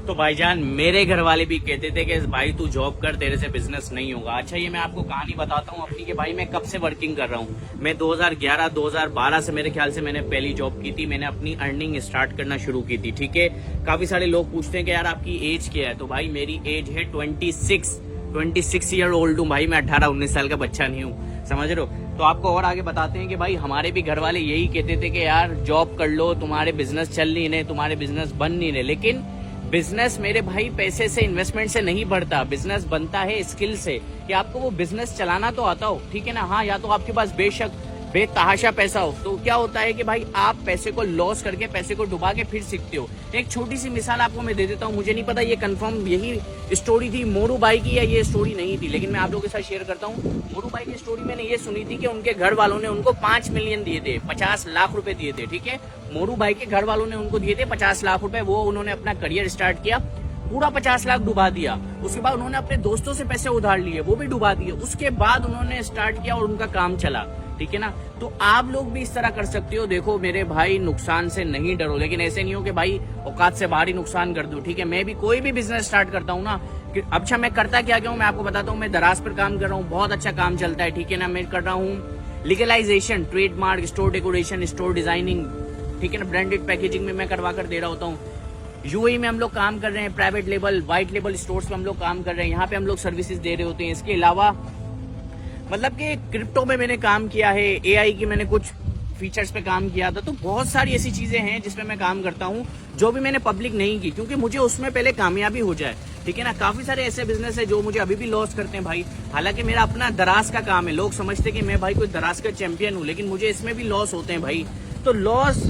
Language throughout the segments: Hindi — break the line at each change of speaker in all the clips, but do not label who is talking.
तो भाईजान मेरे घर वाले भी कहते थे कि भाई तू जॉब कर, तेरे से बिजनेस नहीं होगा। अच्छा ये मैं आपको कहानी बताता हूँ अपनी कि भाई मैं कब से वर्किंग कर रहा हूँ। मैं 2011-2012 से मेरे ख्याल से मैंने पहली जॉब की थी। मैंने अपनी अर्निंग स्टार्ट करना शुरू की थी। ठीक है, काफी सारे लोग पूछते हैं कि यार आपकी एज क्या है, तो भाई मेरी एज है 26 ईयर ओल्ड हूँ भाई। मैं 18-19 साल का बच्चा नहीं हूँ, समझ रहे हो। तो आपको और आगे बताते हैं कि भाई हमारे भी घर वाले यही कहते थे कि यार जॉब कर लो, तुम्हारे बिजनेस चल नहीं रहे, तुम्हारे बिजनेस बन नहीं रहे। लेकिन बिजनेस मेरे भाई पैसे से, इन्वेस्टमेंट से नहीं बढ़ता। बिजनेस बनता है स्किल से, कि आपको वो बिजनेस चलाना तो आता हो, ठीक है ना। हाँ, या तो आपके पास बेशक बेतहाशा पैसा हो, तो क्या होता है कि भाई आप पैसे को लॉस करके, पैसे को डुबा के फिर सीखते हो। एक छोटी सी मिसाल आपको मैं दे देता हूँ। मुझे नहीं पता ये कंफर्म यही स्टोरी थी मोरू भाई की या ये स्टोरी नहीं थी, लेकिन मैं आप लोगों के साथ शेयर करता हूँ। मोरू भाई की स्टोरी मैंने ये सुनी थी कि उनके घर वालों ने उनको 5 मिलियन दिए थे, 50 लाख रुपए दिए थे। ठीक है, मोरू भाई के घर वालों ने उनको दिए थे 50 लाख रुपए। वो उन्होंने अपना करियर स्टार्ट किया, पूरा 50 लाख डुबा दिया। उसके बाद उन्होंने अपने दोस्तों से पैसे उधार लिए, वो भी डुबा दिए। उसके बाद उन्होंने स्टार्ट किया और उनका काम चला, ठीक है ना। तो आप लोग भी इस तरह कर सकते हो। देखो मेरे भाई, नुकसान से नहीं डरो, लेकिन ऐसे नहीं हो कि भाई औकात से बाहर ही नुकसान कर दो। ठीक है, मैं भी कोई भी बिजनेस स्टार्ट करता हूँ ना, अच्छा मैं करता क्या हूँ मैं आपको बताता हूँ। मैं दराज पर काम कर रहा हूँ, बहुत अच्छा काम चलता है, ठीक है ना। मैं कर रहा हूँ legalisation, trademark, store decoration, store designing, ठीक है ना। ब्रांडेड पैकेजिंग में मैं करवा कर दे रहा होता हूँ। यूएई में हम लोग काम कर रहे हैं, private level, white level stores में हम लोग काम कर रहे हैं। यहाँ पे हम लोग सर्विसेज दे रहे होते हैं। इसके अलावा मतलब कि क्रिप्टो में मैंने काम किया है, एआई की मैंने कुछ फीचर्स पे काम किया था। तो बहुत सारी ऐसी चीजें हैं जिसपे मैं काम करता हूँ, जो भी मैंने पब्लिक नहीं की, क्योंकि मुझे उसमें पहले कामयाबी हो जाए, ठीक है ना। काफी सारे ऐसे बिजनेस है जो मुझे अभी भी लॉस करते हैं भाई। हालांकि मेरा अपना दराज का काम है, लोग समझते हैं कि मैं भाई कोई दराज का चैंपियन हूँ, लेकिन मुझे इसमें भी लॉस होते हैं भाई। तो लॉस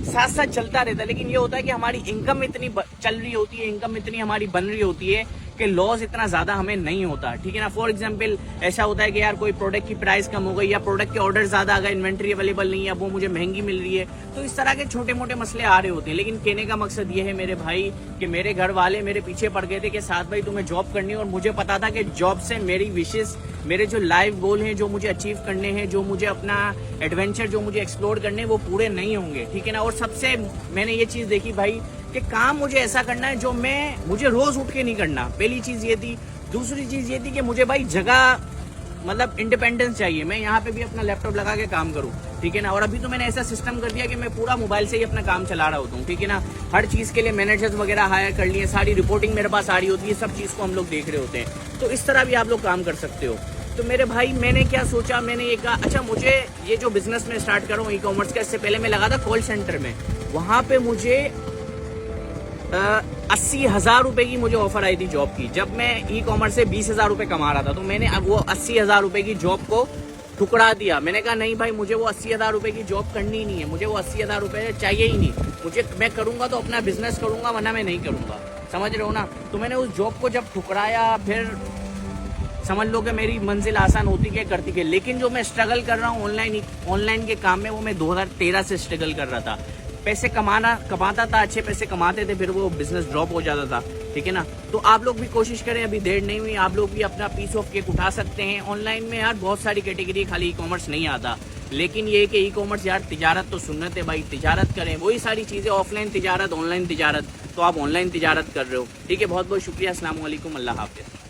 साथ साथ चलता रहता है, लेकिन ये होता है कि हमारी इनकम इतनी चल रही होती है, इनकम इतनी हमारी बन रही होती है कि लॉस इतना ज्यादा हमें नहीं होता, ठीक है ना। फॉर एग्जांपल ऐसा होता है कि यार कोई प्रोडक्ट की प्राइस कम हो गई, या प्रोडक्ट के ऑर्डर ज्यादा आ गए, इन्वेंट्री अवेलेबल नहीं है, वो मुझे महंगी मिल रही है। तो इस तरह के छोटे मोटे मसले आ रहे होते हैं। लेकिन कहने का मकसद ये है मेरे भाई कि मेरे घर वाले मेरे पीछे पड़ गए थे कि साथ भाई तुम्हें जॉब करनी है, और मुझे पता था कि जॉब से मेरी विशेष, मेरे जो लाइफ गोल हैं, जो मुझे अचीव करने हैं, जो मुझे अपना एडवेंचर, जो मुझे एक्सप्लोर करने हैं, वो पूरे नहीं होंगे, ठीक है ना। और सबसे मैंने ये चीज देखी भाई कि काम मुझे ऐसा करना है जो मुझे रोज उठ के नहीं करना। पहली चीज ये थी। दूसरी चीज ये थी कि मुझे भाई जगह, मतलब इंडिपेंडेंस चाहिए। मैं यहाँ पे भी अपना लैपटॉप लगा के काम करूँ, ठीक है ना। और अभी तो मैंने ऐसा सिस्टम कर दिया कि मैं पूरा मोबाइल से ही अपना काम चला रहा होता हूँ, ठीक है ना। हर चीज के लिए मैनेजर्स वगैरह हायर कर लिए, सारी रिपोर्टिंग मेरे पास आ रही होती है, सब चीज को हम लोग देख रहे होते हैं। तो इस तरह भी आप लोग काम कर सकते हो। तो मेरे भाई मैंने क्या सोचा, मैंने ये कहा अच्छा मुझे ये जो बिजनेस में स्टार्ट कर रहा हूँ ई कॉमर्स का, इससे पहले मैं लगा था कॉल सेंटर में। वहां पे मुझे 80,000 रुपए की मुझे ऑफर आई थी जॉब की, जब मैं ई कॉमर्स से 20,000 रुपए कमा रहा था। तो मैंने अब वो 80,000 रुपए की जॉब को ठुकरा दिया। मैंने कहा नहीं भाई, मुझे वो 80,000 रुपए की जॉब करनी ही नहीं है, मुझे वो 80,000 रुपए चाहिए ही नहीं। मुझे, मैं करूंगा तो अपना बिजनेस करूंगा, वरना मैं नहीं करूंगा, समझ रहे हो ना। तो मैंने उस जॉब को जब ठुकराया, फिर समझ लो कि मेरी मंजिल आसान होती क्या करती है। लेकिन जो मैं स्ट्रगल कर रहा हूँ ऑनलाइन के काम में, वो मैं 2013 से स्ट्रगल कर रहा था। पैसे कमाता था, अच्छे पैसे कमाते थे, फिर वो बिजनेस ड्रॉप हो जाता था, ठीक है ना। तो आप लोग भी कोशिश करें, अभी देर नहीं हुई, आप लोग भी अपना पीस ऑफ केक उठा सकते हैं। ऑनलाइन में यार बहुत सारी कैटेगरी, खाली ई कॉमर्स नहीं आता, लेकिन ये कि ई कॉमर्स यार तिजारत तो सुन्नत है भाई, तिजारत करें। वही सारी चीजें, ऑफलाइन तिजारत, ऑनलाइन तिजारत, तो आप ऑनलाइन तिजारत कर रहे हो, ठीक है। बहुत बहुत शुक्रिया, अस्सलाम वालेकुम, अल्लाह हाफिज।